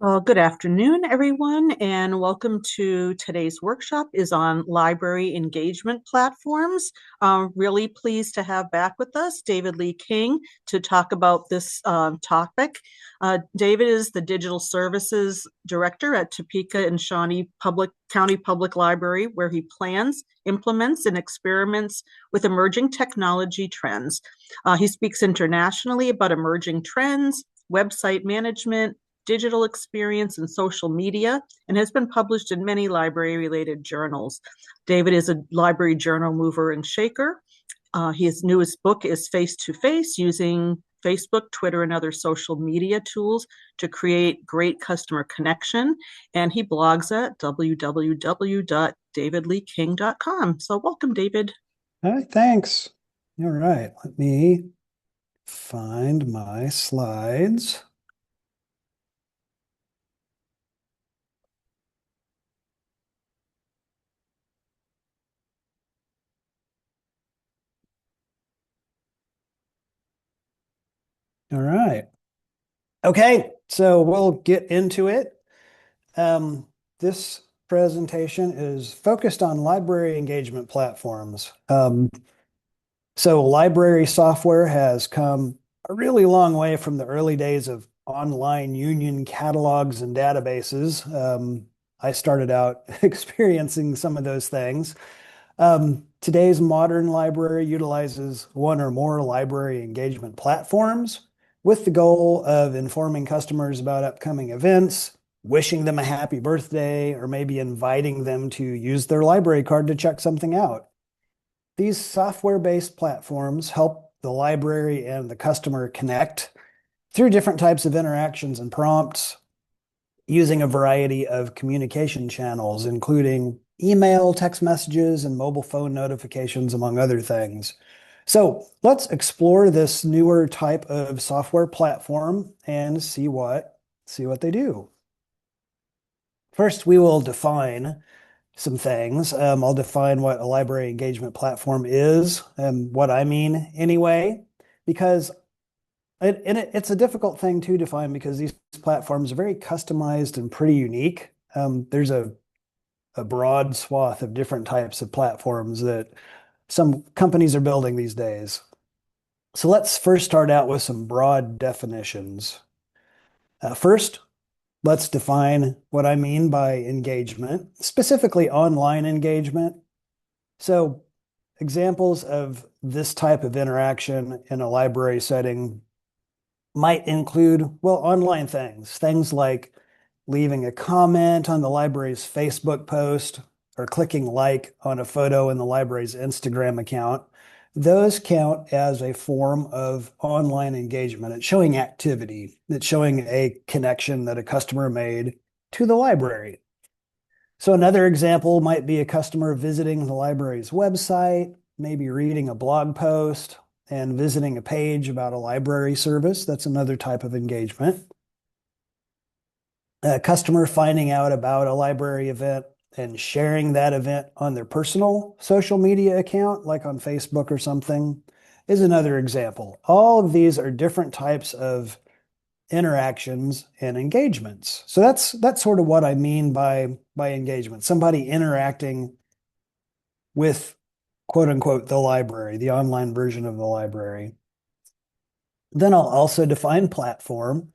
Good afternoon, everyone, and welcome to today's workshop is on library engagement platforms. Really pleased to have back with us David Lee King to talk about this topic. David is the Digital Services Director at Topeka and Shawnee County Public Library, where he plans, implements, and experiments with emerging technology trends. He speaks internationally about emerging trends, website management, digital experience, and social media, and has been published in many library-related journals. David is a library journal mover and shaker. His newest book is Face to Face, using Facebook, Twitter, and other social media tools to create great customer connection. And he blogs at www.davidleeking.com. So welcome, David. All right, thanks. All right, let me find my slides. All right. Okay, so we'll get into it. This presentation is focused on library engagement platforms. So library software has come a really long way from the early days of online union catalogs and databases. I started out experiencing some of those things. Today's modern library utilizes one or more library engagement platforms with the goal of informing customers about upcoming events, wishing them a happy birthday, or maybe inviting them to use their library card to check something out. These software-based platforms help the library and the customer connect through different types of interactions and prompts using a variety of communication channels, including email, text messages, and mobile phone notifications, among other things. So let's explore this newer type of software platform and see what they do. First, we will define some things. I'll define what a library engagement platform is and what I mean anyway, because it's a difficult thing to define because these platforms are very customized and pretty unique. There's a broad swath of different types of platforms that some companies are building these days. So let's first start out with some broad definitions. First, let's define what I mean by engagement, specifically online engagement. So examples of this type of interaction in a library setting might include, well, online things like leaving a comment on the library's Facebook post or clicking like on a photo in the library's Instagram account. Those count as a form of online engagement. It's showing activity. It's showing a connection that a customer made to the library. So another example might be a customer visiting the library's website, maybe reading a blog post and visiting a page about a library service. That's another type of engagement. A customer finding out about a library event and sharing that event on their personal social media account, like on Facebook or something, is another example. All of these are different types of interactions and engagements. So that's sort of what I mean by engagement. Somebody interacting with quote unquote the library, the online version of the library. Then I'll also define platform.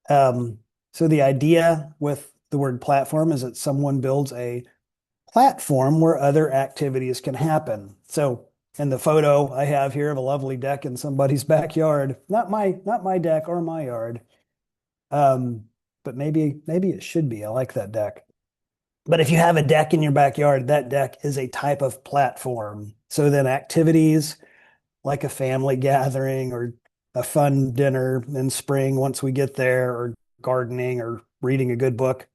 So the idea with the word platform is that someone builds a platform where other activities can happen. So in the photo I have here of a lovely deck in somebody's backyard, not my deck or my yard, but maybe it should be. I like that deck. But if you have a deck in your backyard, that deck is a type of platform. So then activities like a family gathering or a fun dinner in spring once we get there, or gardening or reading a good book,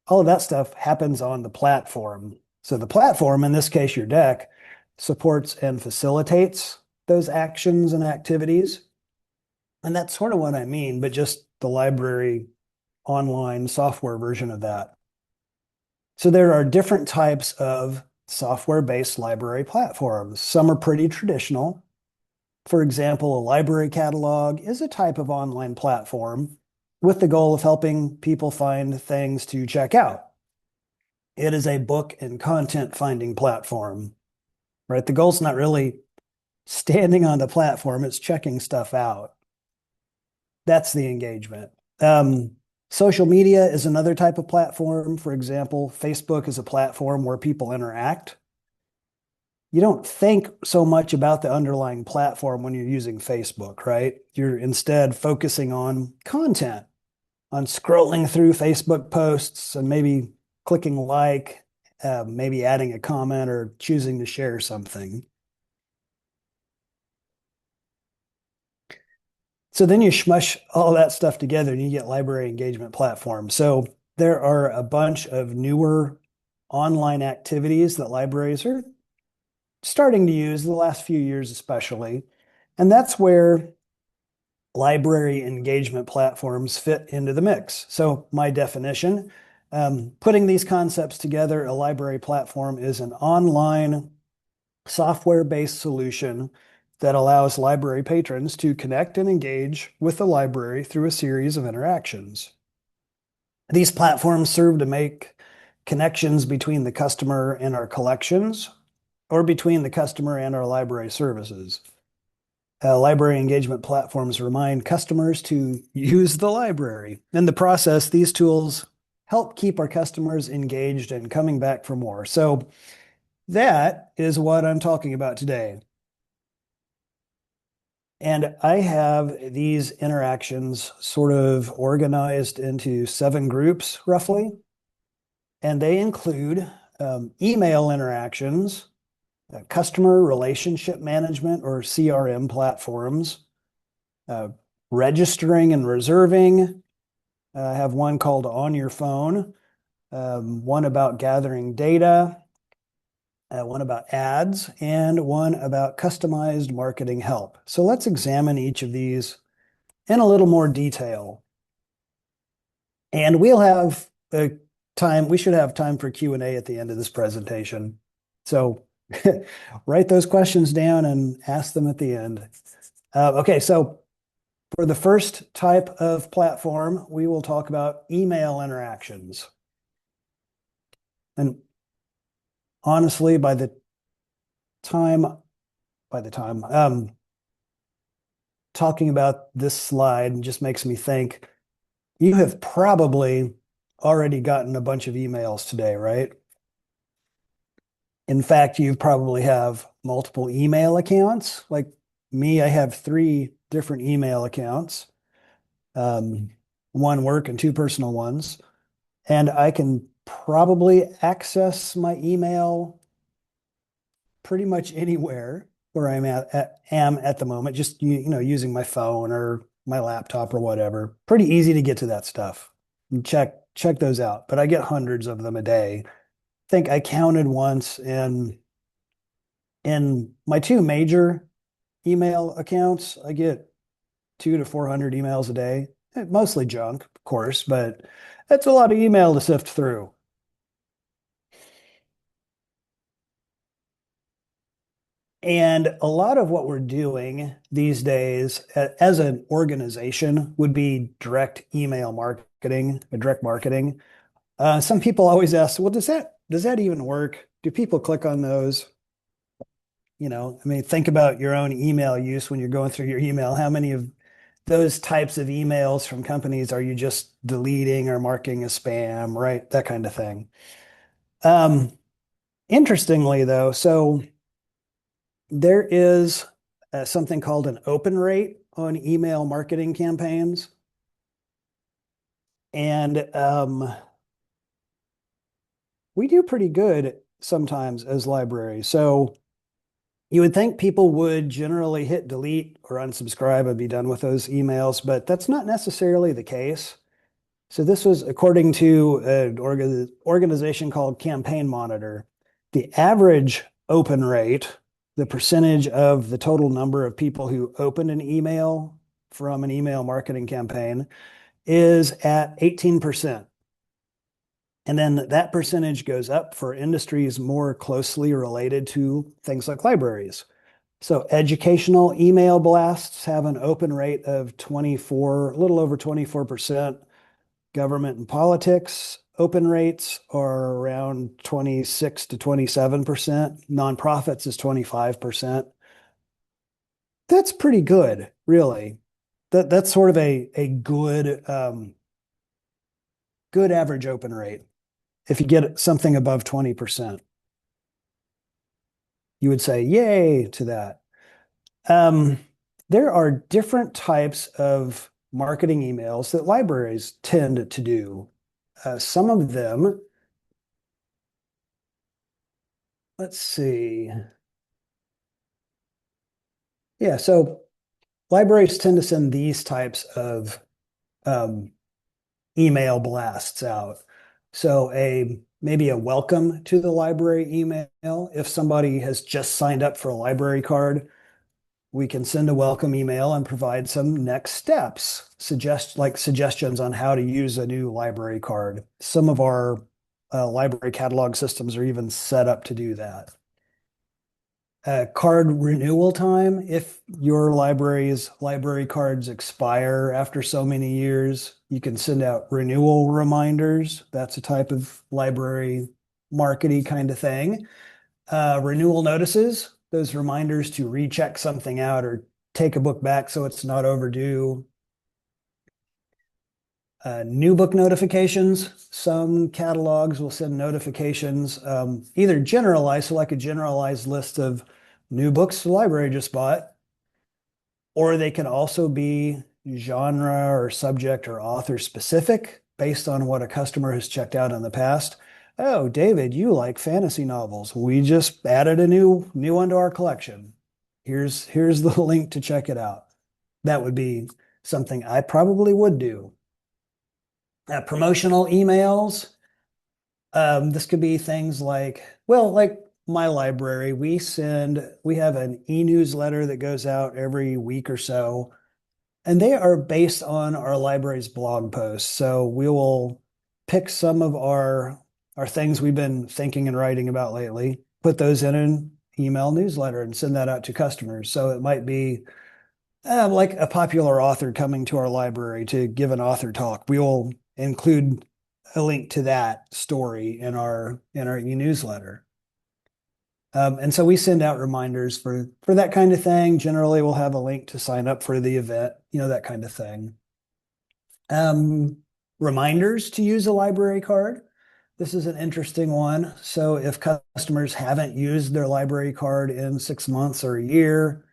all of that stuff happens on the platform. So the platform, in this case, your deck, supports and facilitates those actions and activities. And that's sort of what I mean, but just the library online software version of that. So there are different types of software-based library platforms. Some are pretty traditional. For example, a library catalog is a type of online platform. with the goal of helping people find things to check out. It is a book and content finding platform, right? The goal's not really standing on the platform, it's checking stuff out. That's the engagement. Social media is another type of platform. For example, Facebook is a platform where people interact. You don't think so much about the underlying platform when you're using Facebook, right? You're instead focusing on content, on scrolling through Facebook posts and maybe clicking like, maybe adding a comment or choosing to share something. So then you smush all that stuff together and you get library engagement platforms. So there are a bunch of newer online activities that libraries are starting to use the last few years, especially. And that's where library engagement platforms fit into the mix. So my definition, putting these concepts together, a library platform is an online software-based solution that allows library patrons to connect and engage with the library through a series of interactions. These platforms serve to make connections between the customer and our collections, or between the customer and our library services. Library engagement platforms remind customers to use the library. In the process, these tools help keep our customers engaged and coming back for more. So that is what I'm talking about today. And I have these interactions sort of organized into 7 groups, roughly. And they include email interactions, customer relationship management or CRM platforms, registering and reserving. I have one called On Your Phone, one about gathering data, one about ads, and one about customized marketing help. So let's examine each of these in a little more detail. And we'll have we should have time for Q&A at the end of this presentation. So write those questions down and ask them at the end. Okay, so for the first type of platform, we will talk about email interactions. And honestly, by the time talking about this slide just makes me think you have probably already gotten a bunch of emails today, right? In fact, you probably have multiple email accounts. Like me, I have 3 different email accounts, 1 work and 2 personal ones. And I can probably access my email pretty much anywhere where I'm am at the moment, just using my phone or my laptop or whatever. Pretty easy to get to that stuff. And check those out. But I get hundreds of them a day. I think I counted once in my 2 major email accounts, I get 200 to 400 emails a day. Mostly junk, of course, but that's a lot of email to sift through. And a lot of what we're doing these days as an organization would be direct email marketing, direct marketing. Some people always ask, well, does that even work? Do people click on those? I mean, think about your own email use when you're going through your email. How many of those types of emails from companies are you just deleting or marking as spam, right? That kind of thing. Interestingly, though, so there is something called an open rate on email marketing campaigns. And we do pretty good sometimes as libraries. So you would think people would generally hit delete or unsubscribe and be done with those emails, but that's not necessarily the case. So this was according to an organization called Campaign Monitor. The average open rate, the percentage of the total number of people who opened an email from an email marketing campaign, is at 18%. And then that percentage goes up for industries more closely related to things like libraries. So educational email blasts have an open rate of 24, a little over 24%. Government and politics open rates are around 26 to 27%. Nonprofits is 25%. That's pretty good, really. That's sort of a good average open rate. If you get something above 20%, you would say yay to that. Um, there are different types of marketing emails that libraries tend to do. Some of them, let's see. Yeah, so libraries tend to send these types of um, email blasts out. So maybe a welcome to the library email. If somebody has just signed up for a library card, we can send a welcome email and provide some next steps, suggestions on how to use a new library card. Some of our library catalog systems are even set up to do that. Card renewal time, if your library's library cards expire after so many years, you can send out renewal reminders. That's a type of library marketing kind of thing. Renewal notices, those reminders to recheck something out or take a book back so it's not overdue. New book notifications. Some catalogs will send notifications, either generalized, so like a generalized list of new books the library just bought, or they can also be genre or subject or author specific based on what a customer has checked out in the past. Oh, David, you like fantasy novels. We just added a new one to our collection. Here's the link to check it out. That would be something I probably would do. Promotional emails. This could be things like, well, like my library, we have an e-newsletter that goes out every week or so, and they are based on our library's blog posts. So we will pick some of our things we've been thinking and writing about lately, put those in an email newsletter and send that out to customers. So it might be like a popular author coming to our library to give an author talk. We will include a link to that story in our e-newsletter. And so we send out reminders for that kind of thing. Generally, we'll have a link to sign up for the event, that kind of thing. Reminders to use a library card. This is an interesting one. So if customers haven't used their library card in 6 months or a year,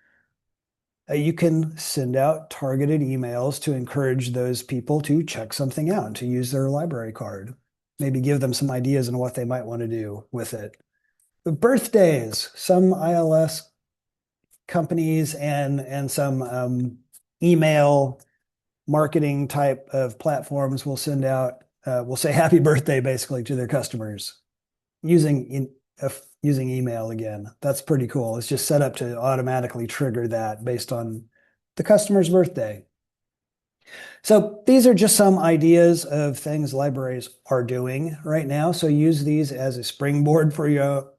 you can send out targeted emails to encourage those people to check something out, to use their library card. Maybe give them some ideas on what they might want to do with it. Birthdays, some ILS companies and some email marketing type of platforms will send out, will say happy birthday basically to their customers using email again. That's pretty cool. It's just set up to automatically trigger that based on the customer's birthday. So these are just some ideas of things libraries are doing right now. So use these as a springboard for your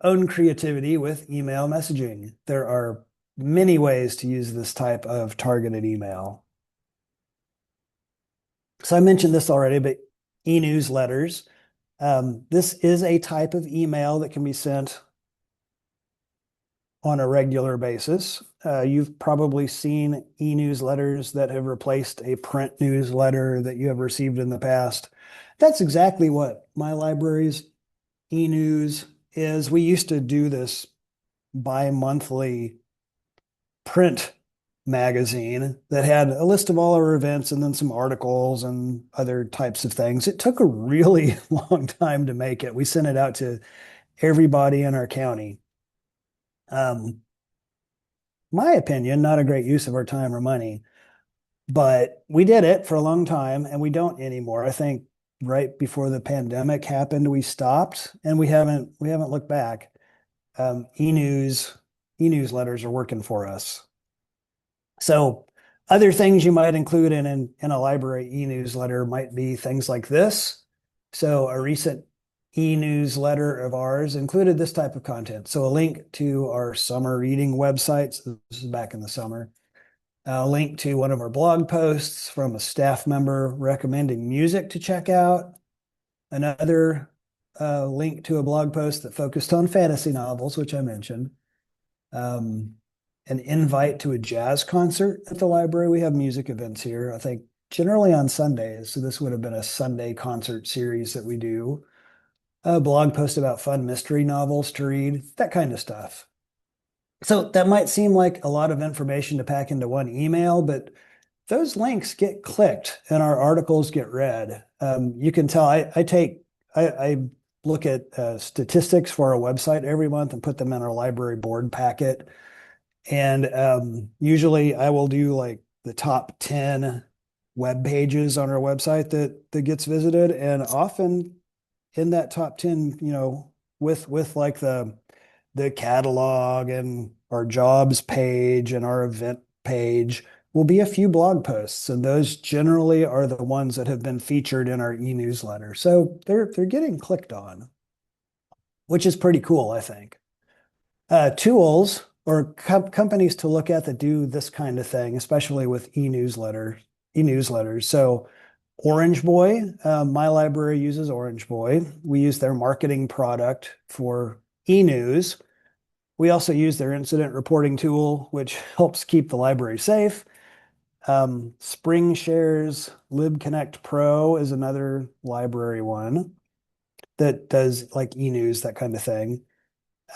own creativity with email messaging. There are many ways to use this type of targeted email. So I mentioned this already, but e-newsletters. This is a type of email that can be sent on a regular basis. You've probably seen e-newsletters that have replaced a print newsletter that you have received in the past. That's exactly what my library's e-news is. We used to do this bi-monthly print magazine that had a list of all our events and then some articles and other types of things. It took a really long time to make it. We sent it out to everybody in our county. My opinion, not a great use of our time or money, but we did it for a long time and we don't anymore. I think right before the pandemic happened, we stopped and we haven't looked back. E-newsletters are working for us. So other things you might include in a library e-newsletter might be things like this. So a recent e-newsletter of ours included this type of content. So a link to our summer reading websites. This is back in the summer. A link to one of our blog posts from a staff member recommending music to check out. Another link to a blog post that focused on fantasy novels, which I mentioned. An invite to a jazz concert at the library. We have music events here, I think generally on Sundays. So this would have been a Sunday concert series that we do. A blog post about fun mystery novels to read, that kind of stuff. So that might seem like a lot of information to pack into one email, but those links get clicked and our articles get read. You can tell I look at statistics for our website every month and put them in our library board packet. And usually I will do like the top 10 web pages on our website that gets visited. And often in that top 10, with like the catalog and our jobs page and our event page will be a few blog posts. And those generally are the ones that have been featured in our e-newsletter. So they're getting clicked on, which is pretty cool, I think. Tools or companies to look at that do this kind of thing, especially with e-newsletters. So Orange Boy, my library uses Orange Boy. We use their marketing product for e-news. We also use their incident reporting tool, which helps keep the library safe. SpringShare's LibConnect Pro is another library one that does like e-news, that kind of thing.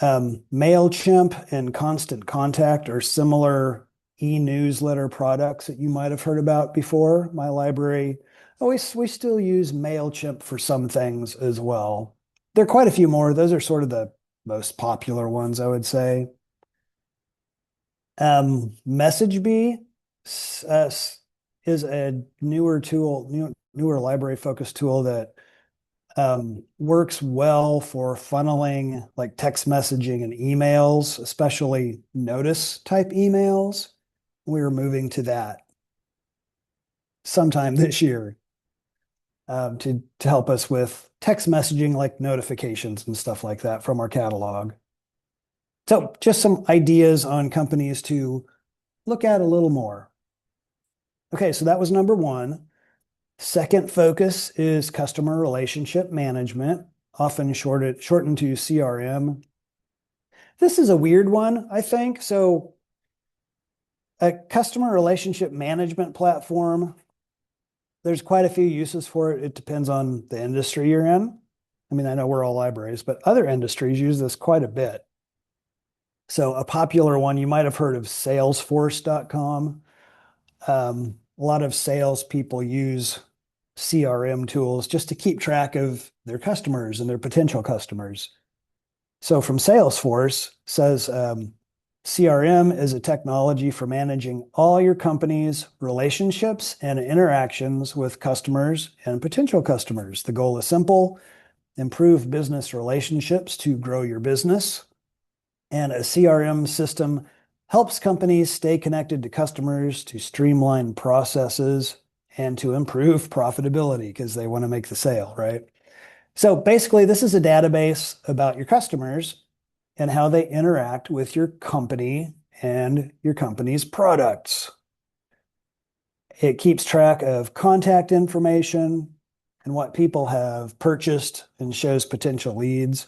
MailChimp and Constant Contact are similar e-newsletter products that you might have heard about before. My library, we still use MailChimp for some things as well. There are quite a few more. Those are sort of the most popular ones, I would say. MessageBee is a newer tool, newer library-focused tool that works well for funneling like text messaging and emails, especially notice type emails. We're moving to that sometime this year to help us with text messaging like notifications and stuff like that from our catalog. So just some ideas on companies to look at a little more. Okay, so that was number one. Second focus is customer relationship management, often shortened to CRM. This is a weird one, I think. So a customer relationship management platform, there's quite a few uses for it. It depends on the industry you're in. I mean, I know we're all libraries, but other industries use this quite a bit. So a popular one, you might have heard of Salesforce.com. A lot of salespeople use CRM tools just to keep track of their customers and their potential customers. So from Salesforce says CRM is a technology for managing all your company's relationships and interactions with customers and potential customers. The goal is simple: improve business relationships to grow your business. And a CRM system helps companies stay connected to customers, to streamline processes, and to improve profitability because they want to make the sale, right? So basically, this is a database about your customers and how they interact with your company and your company's products. It keeps track of contact information and what people have purchased and shows potential leads.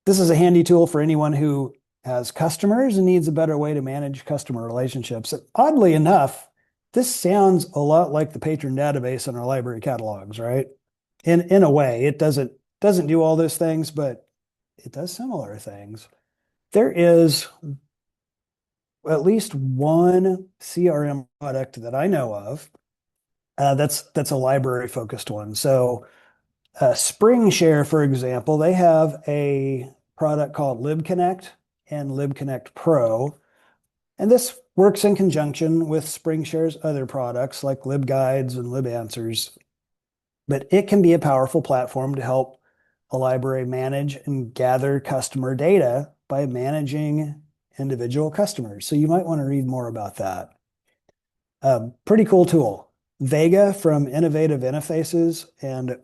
This is a handy tool for anyone who has customers and needs a better way to manage customer relationships. Oddly enough, this sounds a lot like the patron database in our library catalogs, right? In a way, it doesn't do all those things, but it does similar things. There is at least one CRM product that I know of that's a library-focused one. So SpringShare, for example, they have a product called LibConnect and LibConnect Pro. And this works in conjunction with SpringShare's other products like LibGuides and LibAnswers. But it can be a powerful platform to help a library manage and gather customer data by managing individual customers. So you might want to read more about that. Pretty cool tool. Vega from Innovative Interfaces and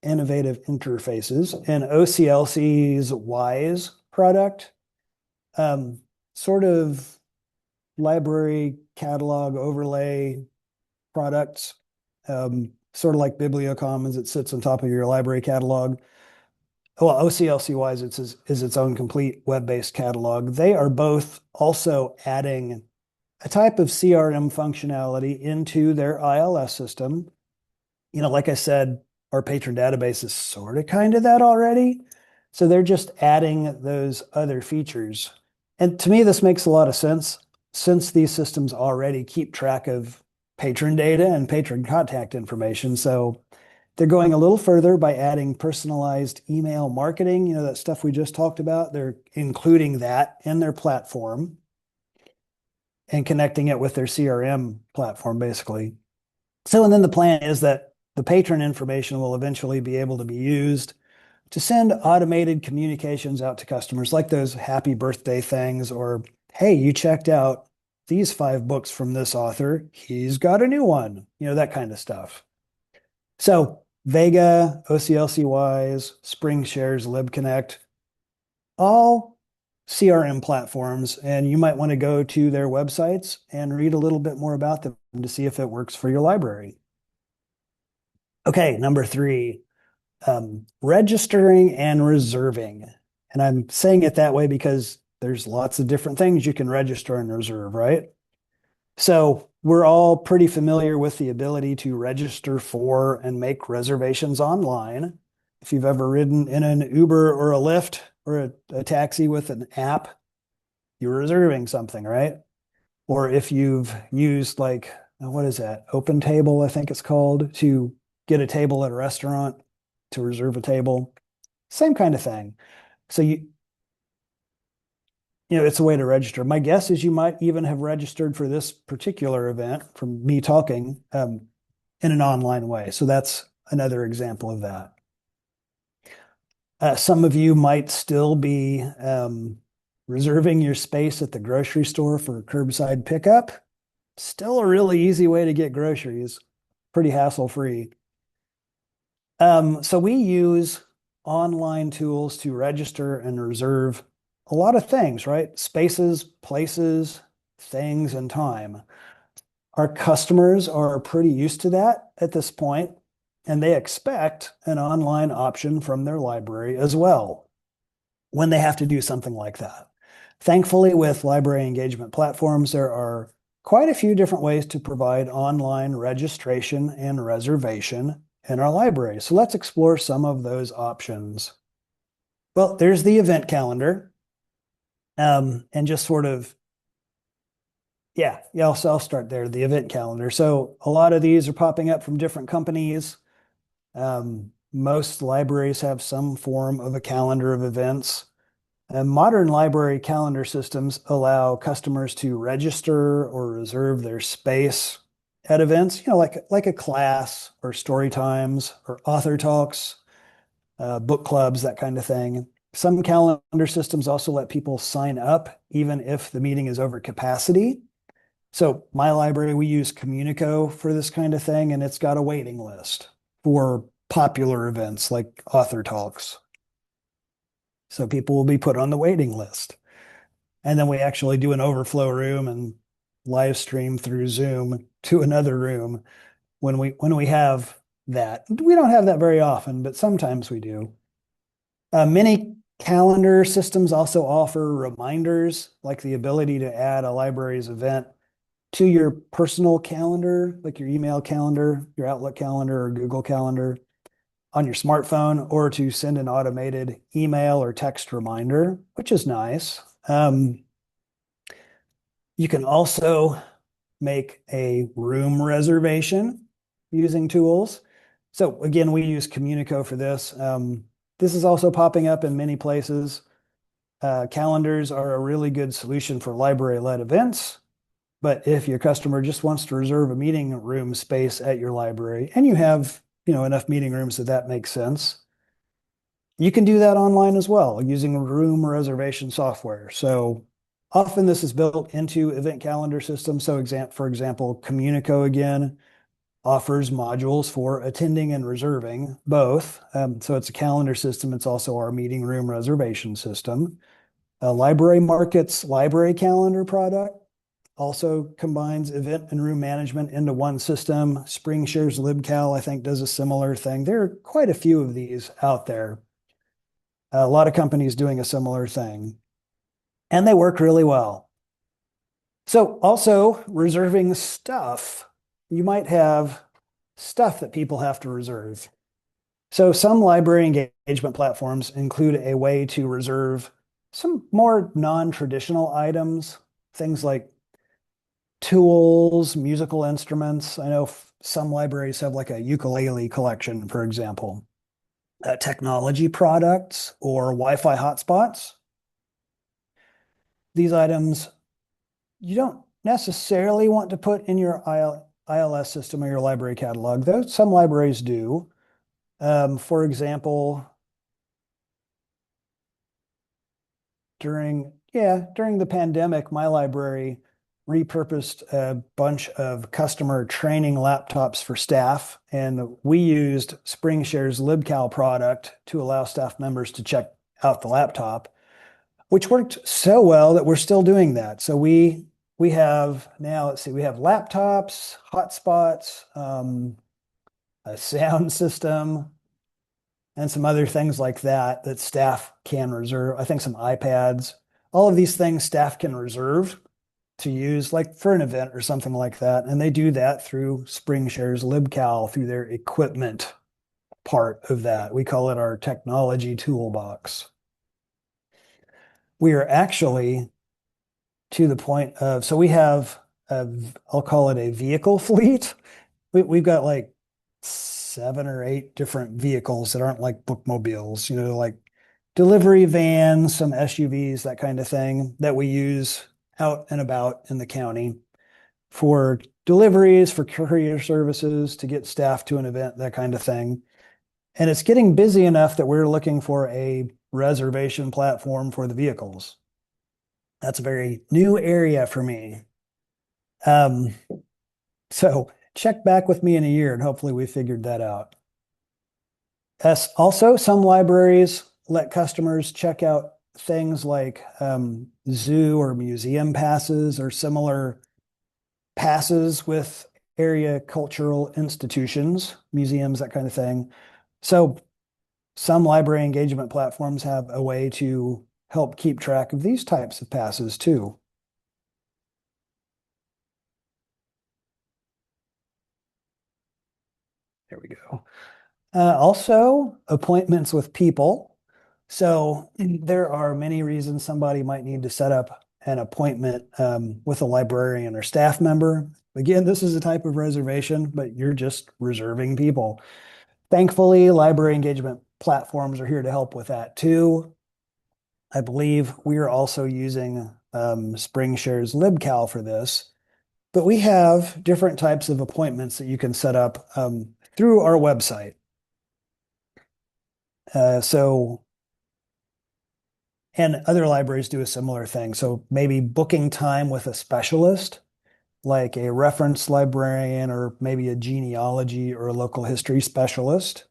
innovative interfaces. And OCLC's WISE product, sort of library catalog overlay products, sort of like BiblioCommons. It sits on top of your library catalog. Well, OCLC WISE is its own complete web-based catalog. They are both also adding a type of CRM functionality into their ILS system. Like I said, our patron database is sort of kind of that already. So they're just adding those other features. And to me, this makes a lot of sense since these systems already keep track of patron data and patron contact information. So they're going a little further by adding personalized email marketing, that stuff we just talked about. They're including that in their platform and connecting it with their CRM platform, basically. So, and then the plan is that the patron information will eventually be able to be used to send automated communications out to customers, like those happy birthday things, or, hey, you checked out these 5 books from this author. He's got a new one, that kind of stuff. So Vega, OCLC WISE, SpringShares, LibConnect, all CRM platforms, and you might want to go to their websites and read a little bit more about them to see if it works for your library. Okay, number 3, registering and reserving. And I'm saying it that way because there's lots of different things you can register and reserve, right? So we're all pretty familiar with the ability to register for and make reservations online. If you've ever ridden in an Uber or a Lyft or a taxi with an app, you're reserving something, right? Or if you've used what is that? OpenTable, I think it's called, to get a table at a restaurant, to reserve a table. Same kind of thing. So it's a way to register. My guess is you might even have registered for this particular event from me talking in an online way. So that's another example of that. Some of you might still be reserving your space at the grocery store for curbside pickup. Still a really easy way to get groceries, pretty hassle-free. So we use online tools to register and reserve a lot of things, right? Spaces, places, things, and time. Our customers are pretty used to that at this point, and they expect an online option from their library as well when they have to do something like that. Thankfully, with library engagement platforms, there are quite a few different ways to provide online registration and reservation in our library. So let's explore some of those options. Well, there's the event calendar. And just sort of, I'll start there, the event calendar. So a lot of these are popping up from different companies. Most libraries have some form of a calendar of events. And modern library calendar systems allow customers to register or reserve their space at events, like a class or story times or author talks, book clubs, that kind of thing. Some calendar systems also let people sign up even if the meeting is over capacity. So my library, we use Communico for this kind of thing, and it's got a waiting list for popular events like author talks. So people will be put on the waiting list. And then we actually do an overflow room and live stream through Zoom to another room when we have that. We don't have that very often, but sometimes we do. Many calendar systems also offer reminders, like the ability to add a library's event to your personal calendar, like your email calendar, your Outlook calendar, or Google Calendar on your smartphone, or to send an automated email or text reminder, which is nice. You can also make a room reservation using tools. So again, we use Communico for this. This is also popping up in many places. Calendars are a really good solution for library-led events. But if your customer just wants to reserve a meeting room space at your library, and you have enough meeting rooms that makes sense, you can do that online as well using room reservation software. So often this is built into event calendar systems. So for example, Communico again offers modules for attending and reserving both. So it's a calendar system. It's also our meeting room reservation system. Library Market's library calendar product also combines event and room management into one system. SpringShares LibCal, I think, does a similar thing. There are quite a few of these out there. A lot of companies doing a similar thing, and they work really well. So also reserving stuff. You might have stuff that people have to reserve. So some library engagement platforms include a way to reserve some more non-traditional items, things like tools, musical instruments. I know some libraries have like a ukulele collection, for example, technology products or Wi-Fi hotspots. These items you don't necessarily want to put in your ILS system or your library catalog, though some libraries do. For example, during the pandemic, my library repurposed a bunch of customer training laptops for staff, and we used SpringShare's LibCal product to allow staff members to check out the laptop, which worked so well that we're still doing that. So we have now, let's see, we have laptops, hotspots, a sound system, and some other things like that that staff can reserve. I think some iPads. All of these things staff can reserve to use like for an event or something like that. And they do that through SpringShare's LibCal, through their equipment part of that. We call it our technology toolbox. We are actually to the point of, so we have, I'll call it a vehicle fleet. We've got like 7 or 8 different vehicles that aren't like bookmobiles, like delivery vans, some SUVs, that kind of thing that we use out and about in the county for deliveries, for courier services, to get staff to an event, that kind of thing. And it's getting busy enough that we're looking for a reservation platform for the vehicles. That's a very new area for me. So check back with me in a year and hopefully we figured that out. Also, some libraries let customers check out things like zoo or museum passes or similar passes with area cultural institutions, museums, that kind of thing. So some library engagement platforms have a way to help keep track of these types of passes too. There we go. Also, appointments with people. So there are many reasons somebody might need to set up an appointment with a librarian or staff member. Again, this is a type of reservation, but you're just reserving people. Thankfully, library engagement platforms are here to help with that too. I believe we are also using SpringShare's LibCal for this, but we have different types of appointments that you can set up through our website. And other libraries do a similar thing. So maybe booking time with a specialist, like a reference librarian or maybe a genealogy or a local history specialist.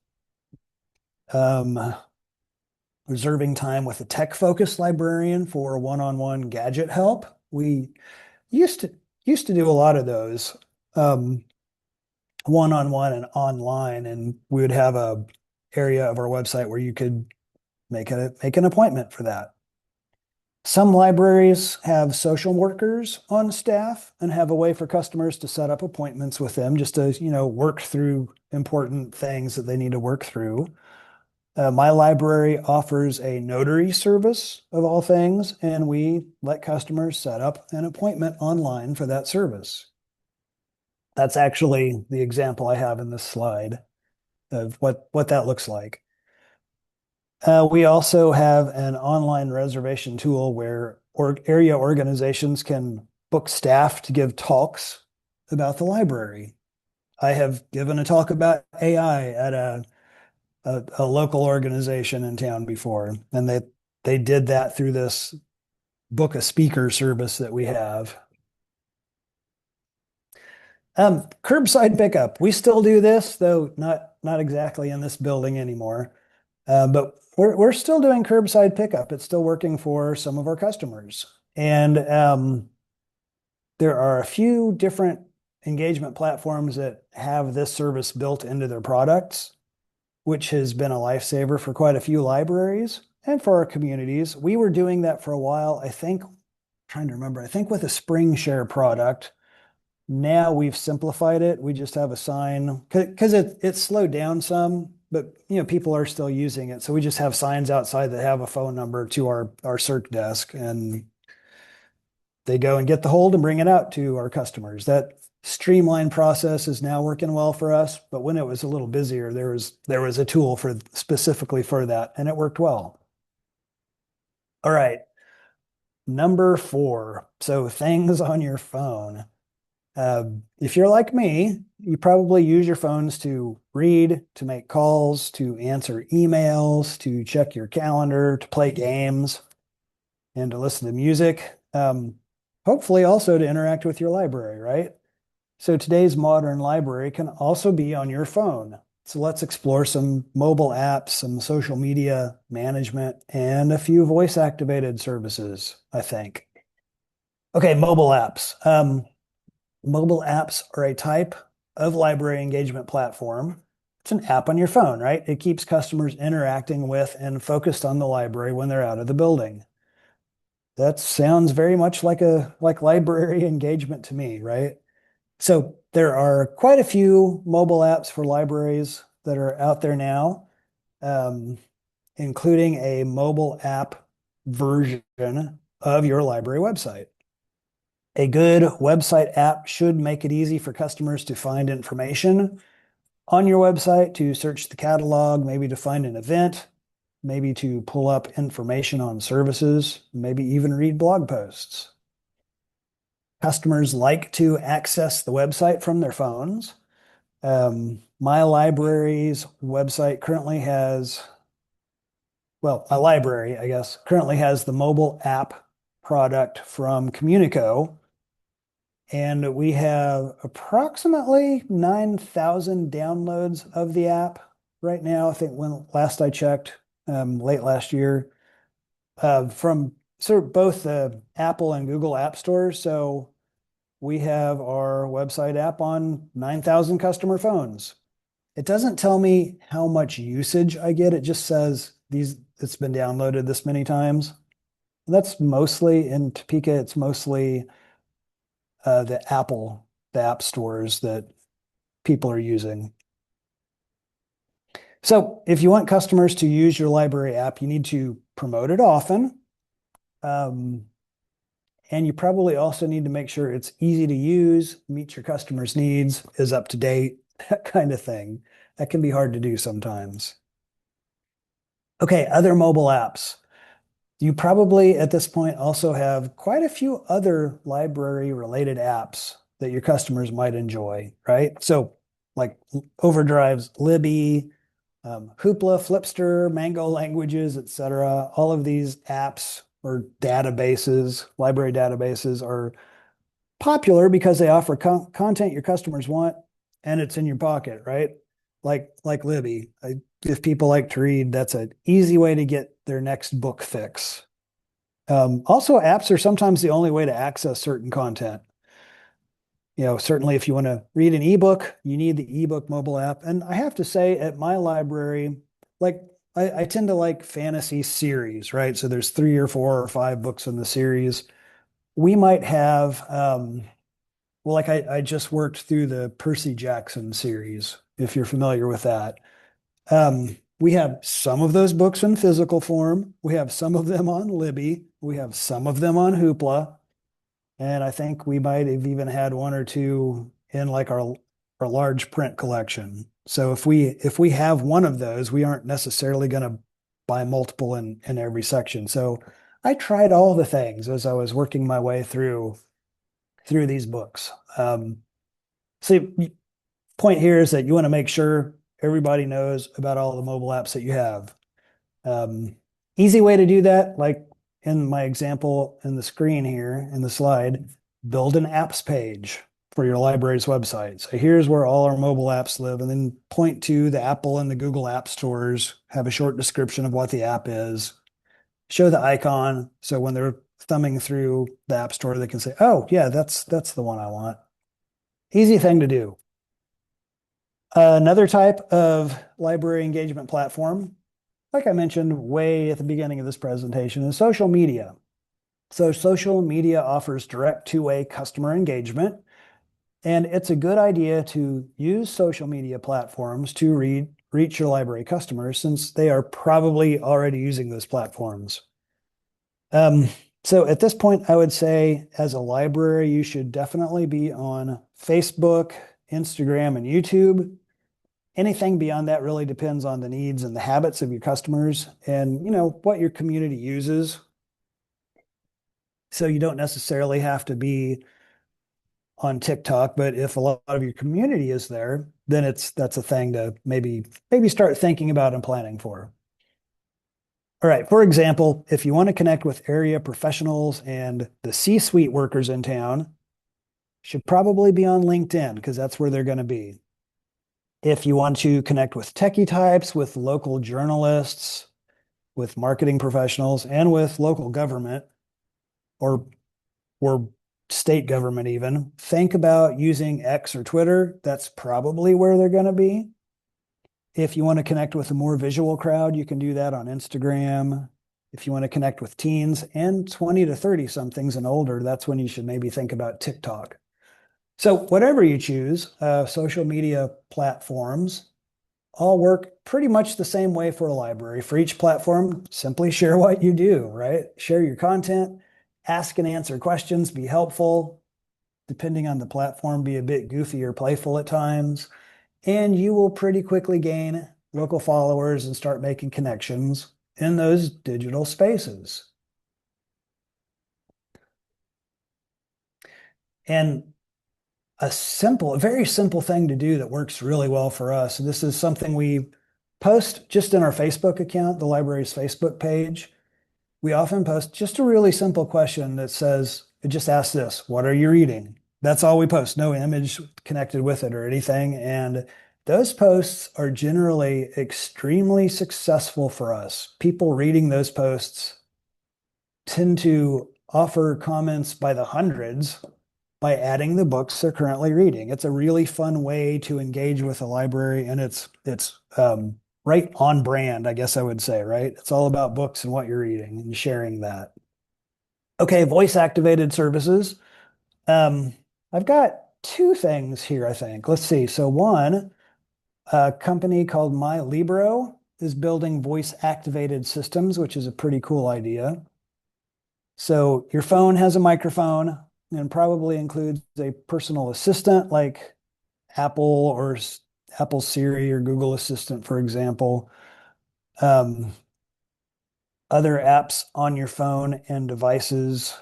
Reserving time with a tech-focused librarian for one-on-one gadget help. We used to do a lot of those one-on-one and online, and we would have a area of our website where you could make an appointment for that. Some libraries have social workers on staff and have a way for customers to set up appointments with them just to, work through important things that they need to work through. My library offers a notary service of all things, and we let customers set up an appointment online for that service. That's actually the example I have in this slide of what that looks like. We also have an online reservation tool where area organizations can book staff to give talks about the library. I have given a talk about AI at a local organization in town before, and they did that through this book a speaker service that we have. Curbside pickup. We still do this, though not exactly in this building anymore. But we're still doing curbside pickup. It's still working for some of our customers. And there are a few different engagement platforms that have this service built into their products, which has been a lifesaver for quite a few libraries and for our communities. We were doing that for a while. I think, trying to remember, I think with a SpringShare product. Now we've simplified it. We just have a sign because it's slowed down some, but people are still using it. So we just have signs outside that have a phone number to our search desk, and they go and get the hold and bring it out to our customers. That streamlined process is now working well for us. But when it was a little busier, there was a tool for specifically for that, and it worked well. All right, number 4. So things on your phone. If you're like me, you probably use your phones to read, to make calls, to answer emails, to check your calendar, to play games, and to listen to music. Hopefully also to interact with your library, right? So today's modern library can also be on your phone. So let's explore some mobile apps, some social media management, and a few voice activated services, I think. Okay, mobile apps. Mobile apps are a type of library engagement platform. It's an app on your phone, right? It keeps customers interacting with and focused on the library when they're out of the building. That sounds very much like library engagement to me, right? So there are quite a few mobile apps for libraries that are out there now, um, including a mobile app version of your library website. A good website app should make it easy for customers to find information on your website, to search the catalog, maybe to find an event, maybe to pull up information on services, maybe even read blog posts. Customers like to access the website from their phones. My library's website currently has, well, my library, I guess, currently has the mobile app product from Communico. And we have approximately 9,000 downloads of the app right now. I think when last I checked, late last year, from sort of both the Apple and Google app stores. So we have our website app on 9,000 customer phones. It doesn't tell me how much usage I get. It just says it's been downloaded this many times. That's mostly in Topeka. It's mostly the app stores that people are using. So if you want customers to use your library app, you need to promote it often. And you probably also need to make sure it's easy to use, meets your customers' needs, is up to date, that kind of thing. That can be hard to do sometimes. Okay, other mobile apps. You probably at this point also have quite a few other library related apps that your customers might enjoy, right? So like Overdrive's Libby, Hoopla, Flipster, Mango Languages, etc. All of these apps or databases, library databases are popular because they offer content your customers want and it's in your pocket, right? Like Libby. If people like to read, that's an easy way to get their next book fix. Also, apps are sometimes the only way to access certain content. Certainly if you want to read an ebook, you need the ebook mobile app. And I have to say, at my library, like I tend to like fantasy series, right? So there's 3 or 4 or 5 books in the series. We might have, well, like I just worked through the Percy Jackson series, if you're familiar with that. We have some of those books in physical form. We have some of them on Libby. We have some of them on Hoopla. And I think we might have even had 1 or 2 in like our large print collection. So if we have one of those, we aren't necessarily going to buy multiple in every section. So I tried all the things as I was working my way through these books. So point here is that you want to make sure everybody knows about all the mobile apps that you have. Easy way to do that, like in my example in the screen here in the slide, build an apps page for your library's website. So here's where all our mobile apps live, and then point to the Apple and the Google App Stores, have a short description of what the app is, show the icon. So when they're thumbing through the App Store, they can say, oh, yeah, that's the one I want. Easy thing to do. Another type of library engagement platform, like I mentioned way at the beginning of this presentation, is social media. So social media offers direct two-way customer engagement, and it's a good idea to use social media platforms to reach your library customers since they are probably already using those platforms. Um, so at this point, I would say as a library, you should definitely be on Facebook, Instagram, and YouTube. Anything beyond that really depends on the needs and the habits of your customers and, what your community uses. So you don't necessarily have to be on TikTok, but if a lot of your community is there, then that's a thing to maybe start thinking about and planning for. All right, for example, if you want to connect with area professionals and the C-suite workers in town, should probably be on LinkedIn because that's where they're going to be. If you want to connect with techie types, with local journalists, with marketing professionals, and with local government or state government even, think about using X or Twitter. That's probably where they're going to be. If you want to connect with a more visual crowd, you can do that on Instagram. If you want to connect with teens and 20 to 30 somethings and older, that's when you should maybe think about TikTok. So whatever you choose, social media platforms all work pretty much the same way for a library. For each platform, simply share what you do, right? Share your content, ask and answer questions, be helpful. Depending on the platform, be a bit goofy or playful at times. And you will pretty quickly gain local followers and start making connections in those digital spaces. And a very simple thing to do that works really well for us. This is something we post just in our Facebook account, the library's Facebook page. We often post just a really simple question that says, it just asks this, what are you reading? That's all we post, no image connected with it or anything. And those posts are generally extremely successful for us. People reading those posts tend to offer comments by the hundreds by adding the books they're currently reading. It's a really fun way to engage with a library, and it's right on brand, I guess I would say, right? It's all about books and what you're reading and sharing that. Okay, voice activated services. I've got two things here, I think. Let's see. So one, a company called MyLibro is building voice activated systems, which is a pretty cool idea. So your phone has a microphone and probably includes a personal assistant like Apple or Apple Siri or Google Assistant, for example. Other apps on your phone and devices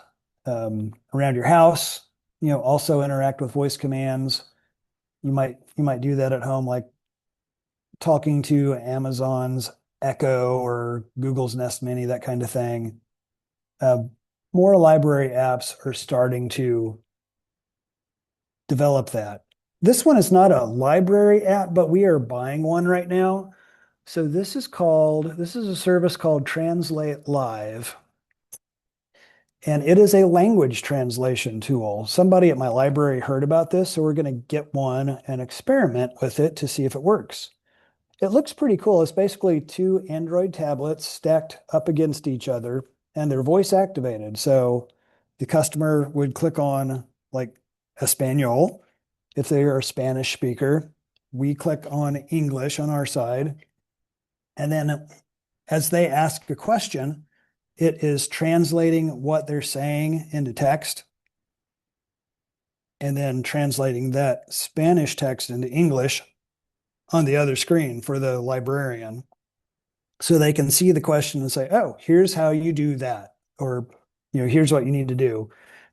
around your house, also interact with voice commands. You might do that at home, like talking to Amazon's Echo or Google's Nest Mini, that kind of thing. More library apps are starting to develop that. This one is not a library app, but we are buying one right now. So this is a service called Translate Live. And it is a language translation tool. Somebody at my library heard about this, so we're going to get one and experiment with it to see if it works. It looks pretty cool. It's basically two Android tablets stacked up against each other, and they're voice activated. So the customer would click on like Espanol if they are a Spanish speaker. We click on English on our side. And then as they ask a question, it is translating what they're saying into text and then translating that Spanish text into English on the other screen for the librarian. So they can see the question and say, oh, here's how you do that. Or, here's what you need to do.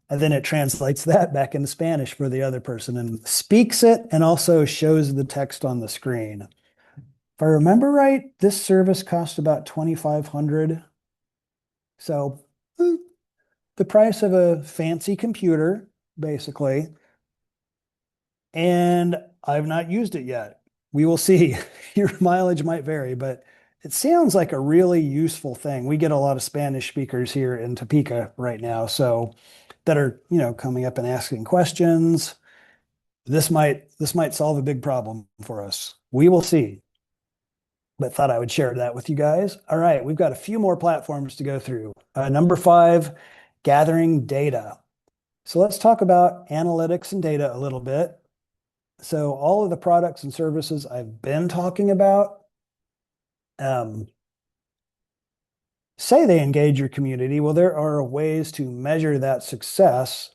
And then it translates that back into Spanish for the other person and speaks it and also shows the text on the screen. If I remember right, this service cost about $2,500. So the price of a fancy computer, basically. and I've not used it yet. We will see. Your mileage might vary, but it sounds like a really useful thing. We get a lot of Spanish speakers here in Topeka right now, so that are, coming up and asking questions. This might solve a big problem for us. We will see. But thought I would share that with you guys. All right, we've got a few more platforms to go through. Number 5, gathering data. So let's talk about analytics and data a little bit. So all of the products and services I've been talking about, say they engage your community. Well, there are ways to measure that success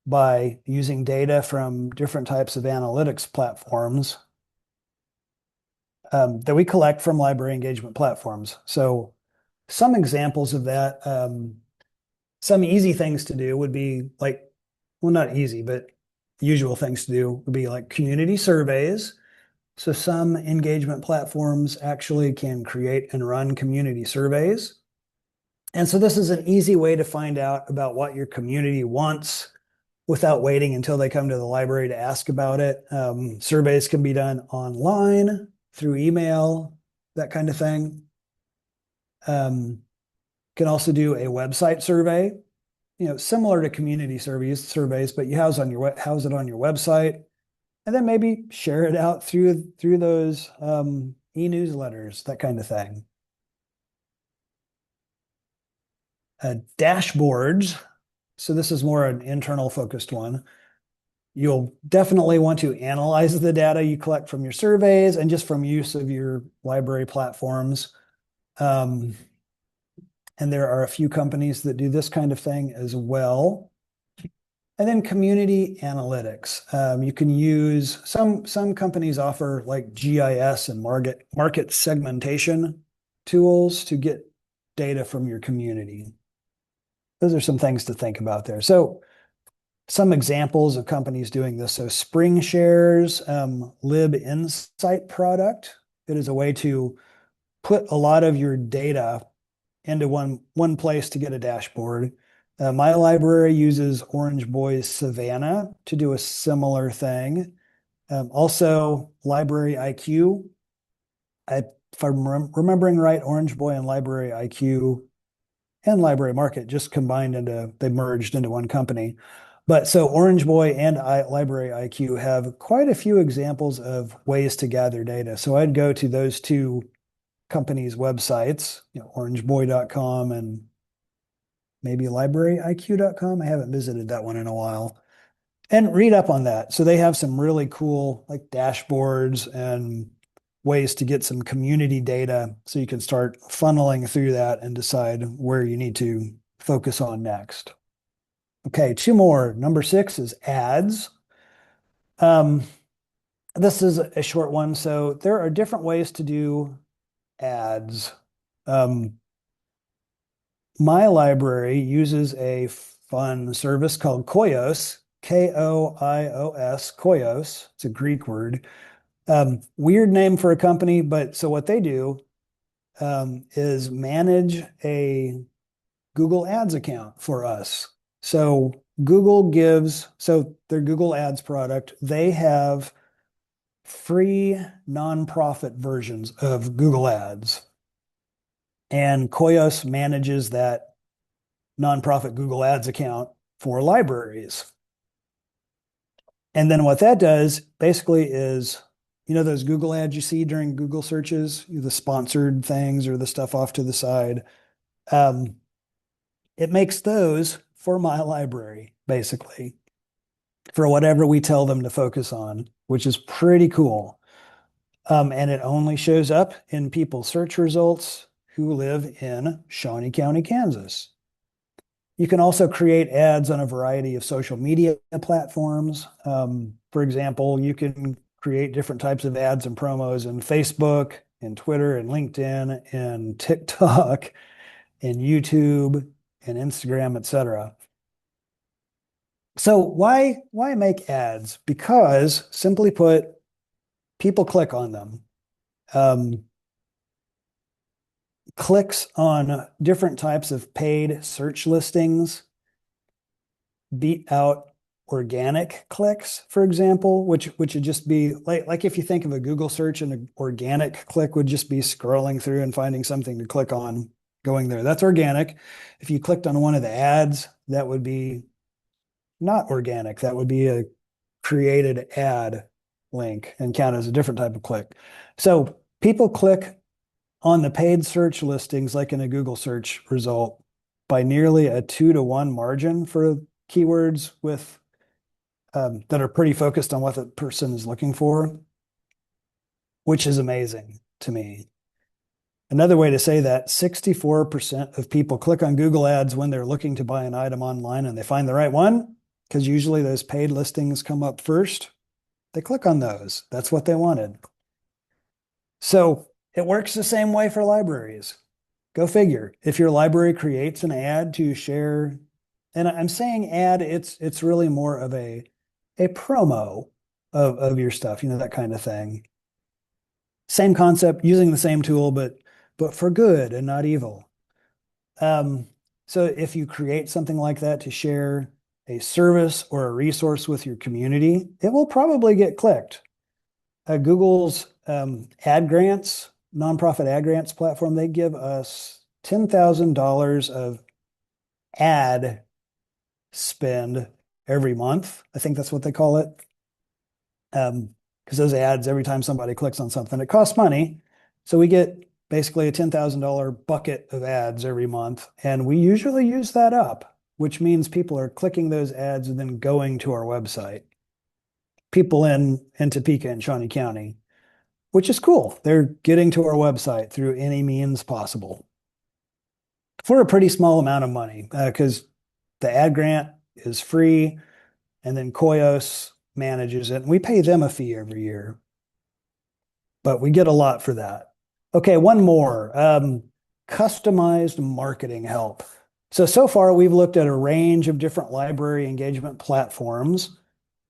by using data from different types of analytics platforms that we collect from library engagement platforms. So some examples of that, some easy things to do would be like, well, not easy, but usual things to do would be like community surveys. So some engagement platforms actually can create and run community surveys. And so this is an easy way to find out about what your community wants without waiting until they come to the library to ask about it. Surveys can be done online, through email, that kind of thing. Can also do a website survey, similar to community surveys, but you house it on your website, and then maybe share it out through those e-newsletters, that kind of thing. Dashboards. So this is more an internal focused one. You'll definitely want to analyze the data you collect from your surveys and just from use of your library platforms. And there are a few companies that do this kind of thing as well. And then community analytics. You can use some companies offer like GIS and market segmentation tools to get data from your community. Those are some things to think about there. So some examples of companies doing this. So SpringShare's LibInsight product. It is a way to put a lot of your data into one place to get a dashboard. My library uses Orange Boy's Savannah to do a similar thing. Also, Library IQ. If I'm remembering right, Orange Boy and Library IQ and Library Market just they merged into one company. But so Orange Boy and Library IQ have quite a few examples of ways to gather data. So I'd go to those two companies' websites, orangeboy.com and maybe libraryiq.com. I haven't visited that one in a while. And read up on that. So they have some really cool like dashboards and ways to get some community data so you can start funneling through that and decide where you need to focus on next. Okay, 2 more. Number 6 is ads. This is a short one. So there are different ways to do ads. My library uses a fun service called Koios, Koios, Koios. It's a Greek word. Weird name for a company, but so what they do is manage a Google Ads account for us. So their Google Ads product, they have free nonprofit versions of Google Ads. And Koios manages that nonprofit Google Ads account for libraries. And then what that does basically is, those Google ads you see during Google searches, the sponsored things or the stuff off to the side. It makes those for my library, basically, for whatever we tell them to focus on, which is pretty cool. And it only shows up in people's search results who live in Shawnee County, Kansas. You can also create ads on a variety of social media platforms. For example, you can create different types of ads and promos in Facebook and Twitter and LinkedIn and TikTok and YouTube and Instagram, etc. So why make ads? Because simply put, people click on them. Clicks on different types of paid search listings beat out organic clicks, for example, which would just be like if you think of a Google search, and an organic click would just be scrolling through and finding something to click on, going there. That's organic. If you clicked on one of the ads, that would be not organic. That would be a created ad link and count as a different type of click. So people click on the paid search listings, like in a Google search result, by nearly a 2-to-1 margin for keywords with that are pretty focused on what the person is looking for, which is amazing to me. Another way to say that, 64% of people click on Google ads when they're looking to buy an item online and they find the right one, because usually those paid listings come up first. They click on those. That's what they wanted. So it works the same way for libraries. Go figure. If your library creates an ad to share, and I'm saying ad, it's really more of a promo of your stuff, that kind of thing. Same concept, using the same tool, but for good and not evil. So if you create something like that to share a service or a resource with your community, it will probably get clicked. Google's ad grants, nonprofit ad grants platform, they give us $10,000 of ad spend every month. I think that's what they call it. Because those ads, every time somebody clicks on something, it costs money. So we get basically a $10,000 bucket of ads every month. And we usually use that up, which means people are clicking those ads and then going to our website. People in Topeka and Shawnee County, which is cool. They're getting to our website through any means possible for a pretty small amount of money, because the ad grant is free, and then Koios manages it, and we pay them a fee every year, but we get a lot for that. Okay, one more, customized marketing help. So far we've looked at a range of different library engagement platforms.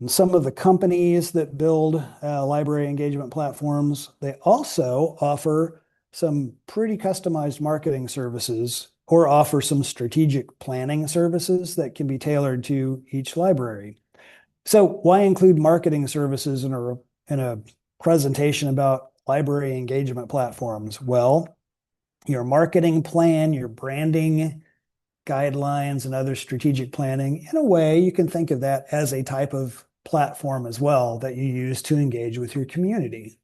And some of the companies that build library engagement platforms, they also offer some pretty customized marketing services, or offer some strategic planning services that can be tailored to each library. So why include marketing services in a presentation about library engagement platforms? Well, your marketing plan, your branding guidelines, and other strategic planning, in a way, you can think of that as a type of platform as well that you use to engage with your community.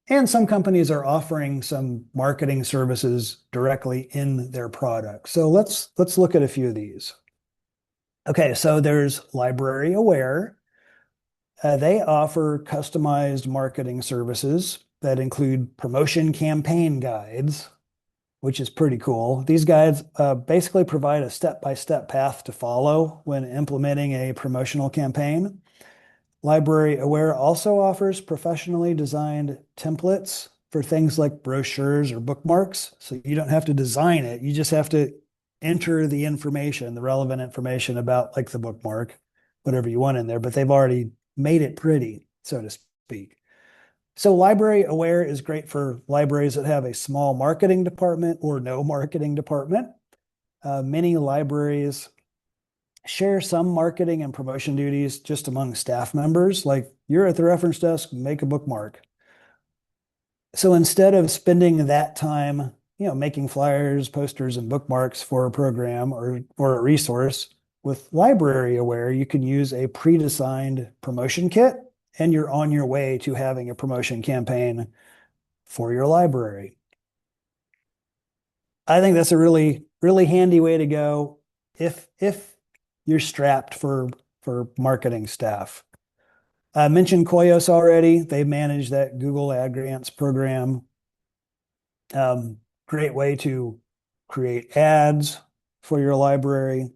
And some companies are offering some marketing services directly in their product. So let's look at a few of these. Okay, so there's Library Aware. They offer customized marketing services that include promotion campaign guides, which is pretty cool. These guides basically provide a step-by-step path to follow when implementing a promotional campaign. Library Aware also offers professionally designed templates for things like brochures or bookmarks. So you don't have to design it. You just have to enter the information, the relevant information about like the bookmark, whatever you want in there, but they've already made it pretty, so to speak. So Library Aware is great for libraries that have a small marketing department or no marketing department. Many libraries share some marketing and promotion duties just among staff members, like you're at the reference desk, make a bookmark. So instead of spending that time, making flyers, posters, and bookmarks for a program or a resource, with Library Aware, you can use a pre-designed promotion kit, and you're on your way to having a promotion campaign for your library. I think that's a really, really handy way to go if you're strapped for marketing staff. I mentioned Koios already. They manage that Google Ad Grants program. Great way to create ads for your library.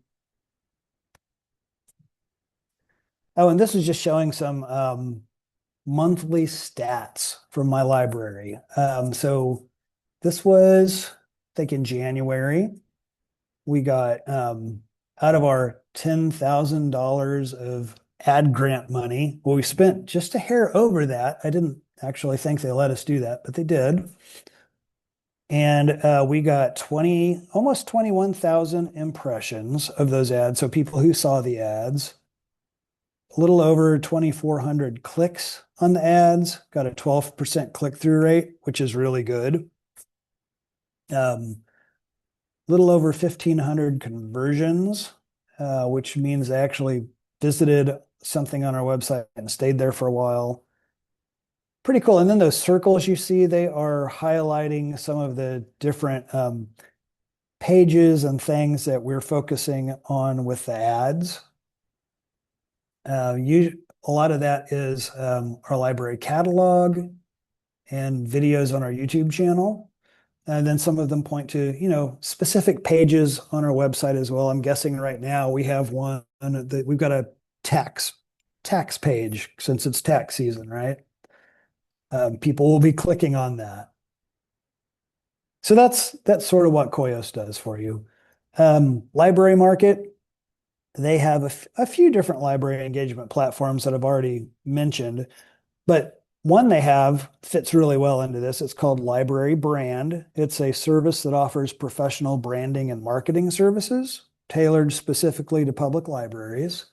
Oh, and this is just showing some monthly stats from my library. So this was, I think, in January. We got out of our $10,000 of ad grant money. Well, we spent just a hair over that. I didn't actually think they let us do that, but they did. And we got almost 21,000 impressions of those ads. So people who saw the ads, a little over 2,400 clicks on the ads, got a 12% click-through rate, which is really good. Little over 1,500 conversions, which means they actually visited something on our website and stayed there for a while. Pretty cool. And then those circles you see, they are highlighting some of the different pages and things that we're focusing on with the ads. A lot of that is our library catalog and videos on our YouTube channel. And then some of them point to, specific pages on our website as well. I'm guessing right now we have one that we've got a tax page since it's tax season, right? People will be clicking on that. So that's sort of what Koios does for you. Library Market, they have a few different library engagement platforms that I've already mentioned, but one they have fits really well into this. It's called Library Brand. It's a service that offers professional branding and marketing services tailored specifically to public libraries.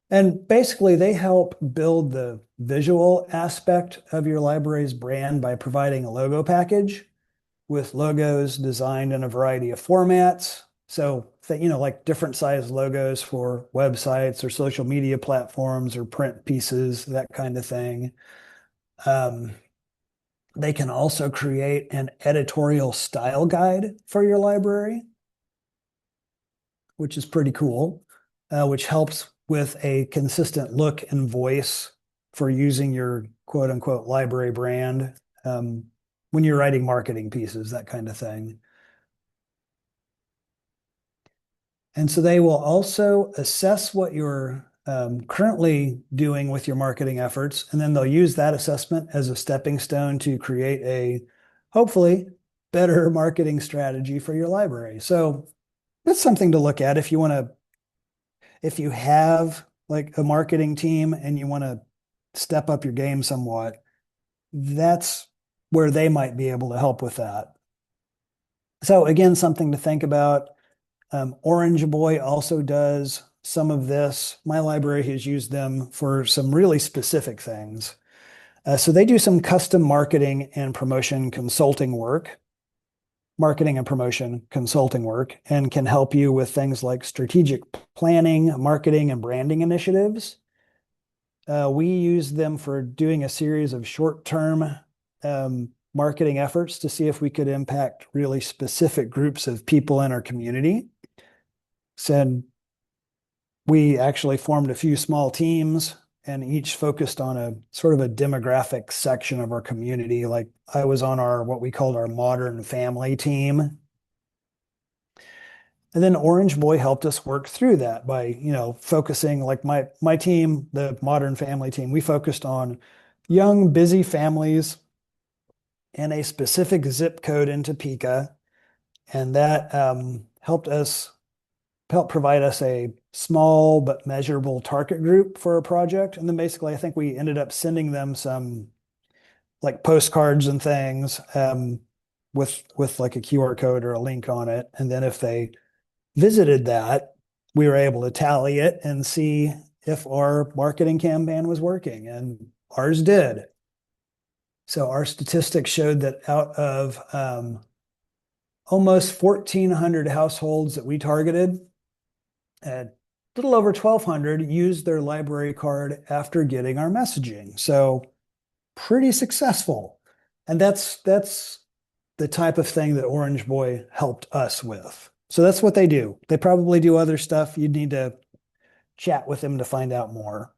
And basically, they help build the visual aspect of your library's brand by providing a logo package with logos designed in a variety of formats. So, like different size logos for websites or social media platforms or print pieces, that kind of thing. They can also create an editorial style guide for your library, which is pretty cool, which helps with a consistent look and voice for using your quote unquote library brand when you're writing marketing pieces, that kind of thing. And so they will also assess what you're currently doing with your marketing efforts, and then they'll use that assessment as a stepping stone to create a hopefully better marketing strategy for your library. So that's something to look at if you have like a marketing team and you want to step up your game somewhat. That's where they might be able to help with that. So again, something to think about. Orangeboy also does some of this. My library has used them for some really specific things. So they do some custom marketing and promotion consulting work, and can help you with things like strategic planning, marketing, and branding initiatives. We use them for doing a series of short-term marketing efforts to see if we could impact really specific groups of people in our community. So we actually formed a few small teams and each focused on a sort of a demographic section of our community. Like I was on what we called our Modern Family team. And then Orangeboy helped us work through that by, focusing like my team, the Modern Family team, we focused on young, busy families in a specific zip code in Topeka. And that helped provide us a small but measurable target group for a project. And then basically, I think we ended up sending them some like postcards and things with like a QR code or a link on it. And then if they visited that, we were able to tally it and see if our marketing campaign was working, and ours did. So our statistics showed that out of almost 1,400 households that we targeted, a little over 1,200 used their library card after getting our messaging. So pretty successful. And that's the type of thing that Orangeboy helped us with. So that's what they do. They probably do other stuff. You'd need to chat with them to find out more.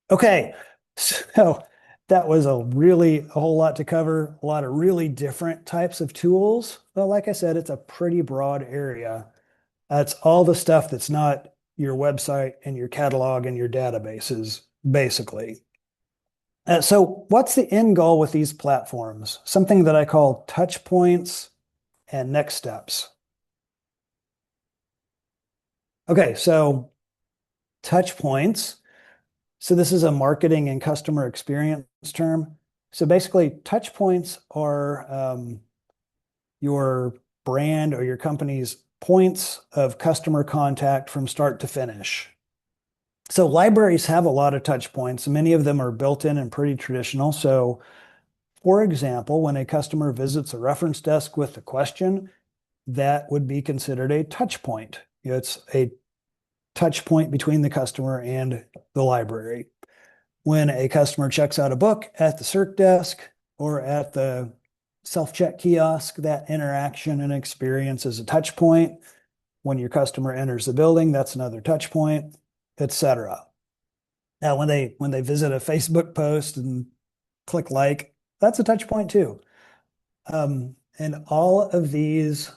Okay, so that was a whole lot to cover, a lot of really different types of tools. Well, like I said, it's a pretty broad area. It's all the stuff that's not your website and your catalog and your databases, basically. So what's the end goal with these platforms? Something that I call touch points and next steps. Okay, so touch points. So this is a marketing and customer experience term. So basically, touch points are your brand or your company's points of customer contact from start to finish. So libraries have a lot of touch points. Many of them are built in and pretty traditional. So for example, when a customer visits a reference desk with a question, that would be considered a touch point. It's a touch point between the customer and the library. When a customer checks out a book at the circ desk or at the self-check kiosk, that interaction and experience is a touch point. When your customer enters the building, that's another touch point, etc. Now, when they visit a Facebook post and click like, that's a touch point too. And all of these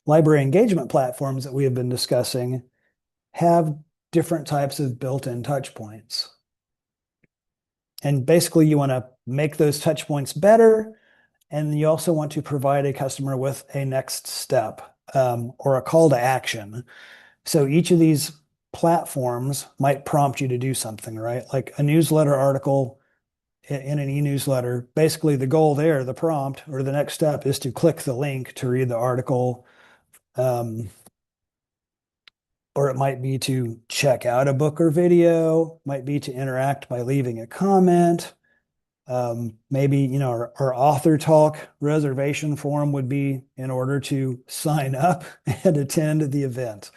library engagement platforms that we have been discussing have different types of built-in touch points. And basically, you want to make those touch points better. And you also want to provide a customer with a next step or a call to action. So each of these platforms might prompt you to do something, right? Like a newsletter article in an e-newsletter. Basically, the goal there, the prompt or the next step is to click the link to read the article. Or it might be to check out a book or video, might be to interact by leaving a comment. Maybe, our author talk reservation form would be in order to sign up and attend the event.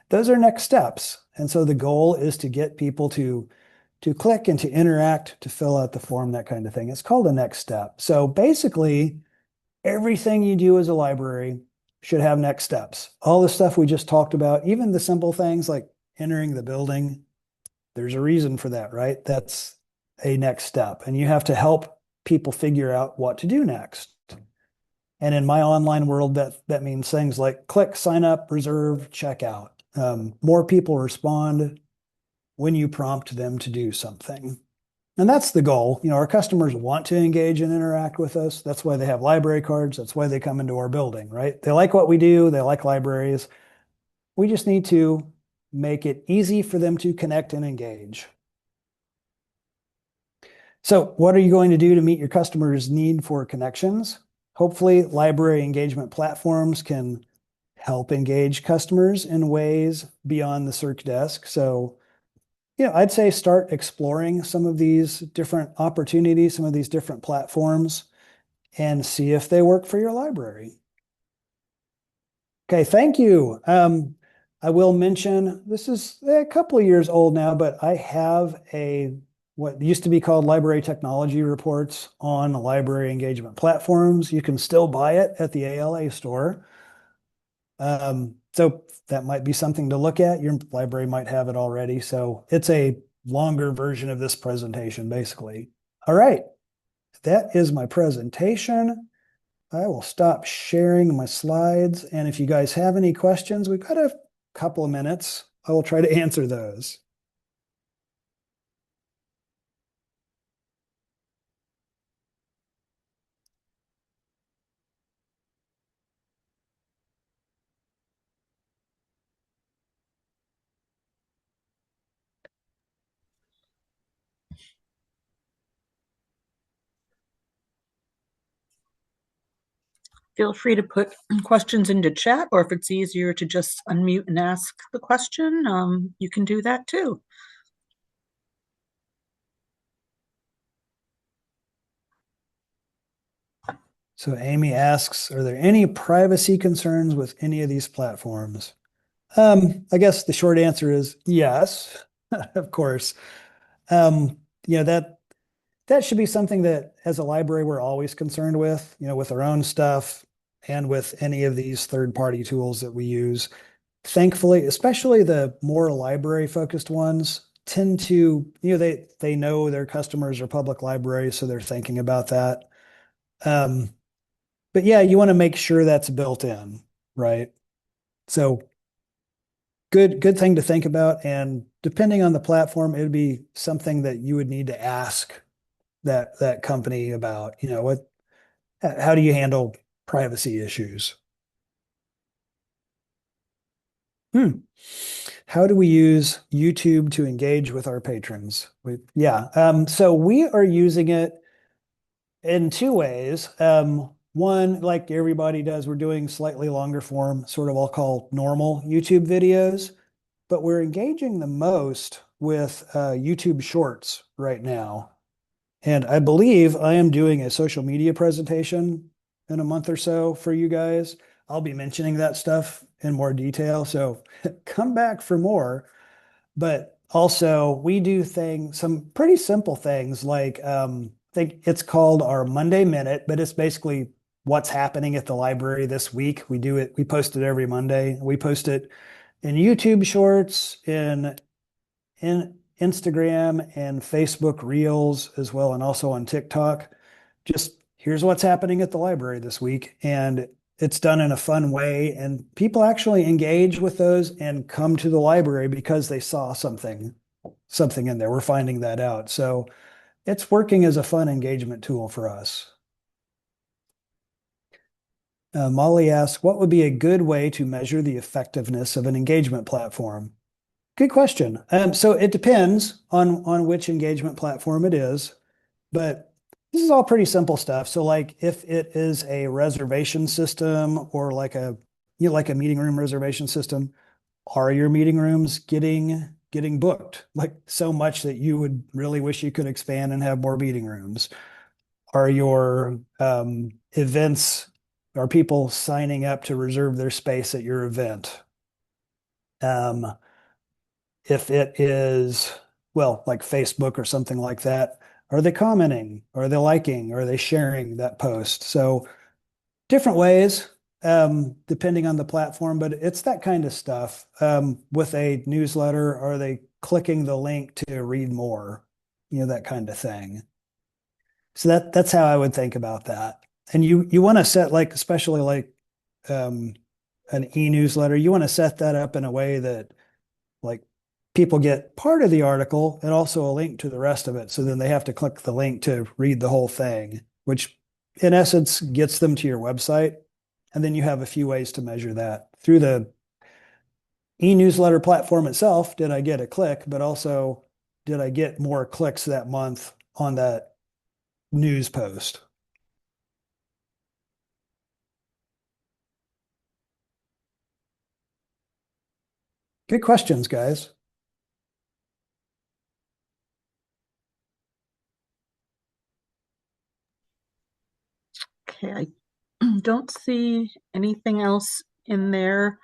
Those are next steps. And so the goal is to get people to click and to interact, to fill out the form, that kind of thing. It's called a next step. So basically, everything you do as a library should have next steps. All the stuff we just talked about, even the simple things like entering the building, there's a reason for that, right? That's a next step. And you have to help people figure out what to do next. And in my online world, that means things like click, sign up, reserve, check out. More people respond when you prompt them to do something. And that's the goal. Our customers want to engage and interact with us. That's why they have library cards. That's why they come into our building, right? They like what we do. They like libraries. We just need to make it easy for them to connect and engage. So what are you going to do to meet your customers' need for connections? Hopefully, library engagement platforms can help engage customers in ways beyond the circ desk. So I'd say start exploring some of these different opportunities, some of these different platforms, and see if they work for your library. Okay, thank you. I will mention, this is a couple of years old now, but I have what used to be called library technology reports on library engagement platforms. You can still buy it at the ALA store. So that might be something to look at. Your library might have it already. So it's a longer version of this presentation, basically. All right, that is my presentation. I will stop sharing my slides. And if you guys have any questions, we've got a couple of minutes. I will try to answer those. Feel free to put questions into chat, or if it's easier to just unmute and ask the question, you can do that too. So Amy asks, are there any privacy concerns with any of these platforms? I guess the short answer is yes, of course. That should be something that as a library we're always concerned with our own stuff and with any of these third-party tools that we use. Thankfully, especially the more library-focused ones tend to, they know their customers are public libraries, so they're thinking about that. But yeah, you want to make sure that's built in, right? So good thing to think about. And depending on the platform, it would be something that you would need to ask that company about, how do you handle privacy issues? How do we use YouTube to engage with our patrons? So we are using it in two ways. One, like everybody does, we're doing slightly longer form, sort of I'll call normal YouTube videos, but we're engaging the most with YouTube Shorts right now. And I believe I am doing a social media presentation in a month or so for you guys. I'll be mentioning that stuff in more detail. So come back for more. But also, we do some pretty simple things like I think it's called our Monday Minute, but it's basically what's happening at the library this week. We post it every Monday. We post it in YouTube Shorts, in Instagram and Facebook Reels as well, and also on TikTok. Just here's what's happening at the library this week. And it's done in a fun way. And people actually engage with those and come to the library because they saw something in there. We're finding that out. So it's working as a fun engagement tool for us. Molly asks, what would be a good way to measure the effectiveness of an engagement platform? Good question. So it depends on which engagement platform it is, but this is all pretty simple stuff. So like if it is a reservation system or like a meeting room reservation system, are your meeting rooms getting booked like so much that you would really wish you could expand and have more meeting rooms? Are your events, are people signing up to reserve their space at your event? Um, if it is, well, like Facebook or something like that, are they commenting? Are they liking? Are they sharing that post? So different ways, depending on the platform, but it's that kind of stuff. With a newsletter, are they clicking the link to read more? That kind of thing. So that's how I would think about that. And you want to set like, especially like um, an e-newsletter, you want to set that up in a way that like people get part of the article and also a link to the rest of it. So then they have to click the link to read the whole thing, which in essence gets them to your website. And then you have a few ways to measure that through the e-newsletter platform itself. Did I get a click? But also, did I get more clicks that month on that news post? Good questions, guys. Okay, I don't see anything else in there.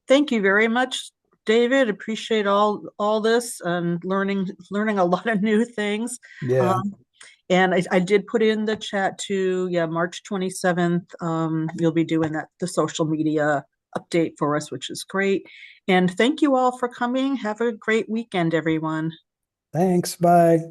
Thank you very much, David. Appreciate all this and learning a lot of new things. Yeah. Um, and I did put in the chat too. Yeah, March 27th. You'll be doing the social media update for us, which is great. And thank you all for coming. Have a great weekend, everyone. Thanks. Bye.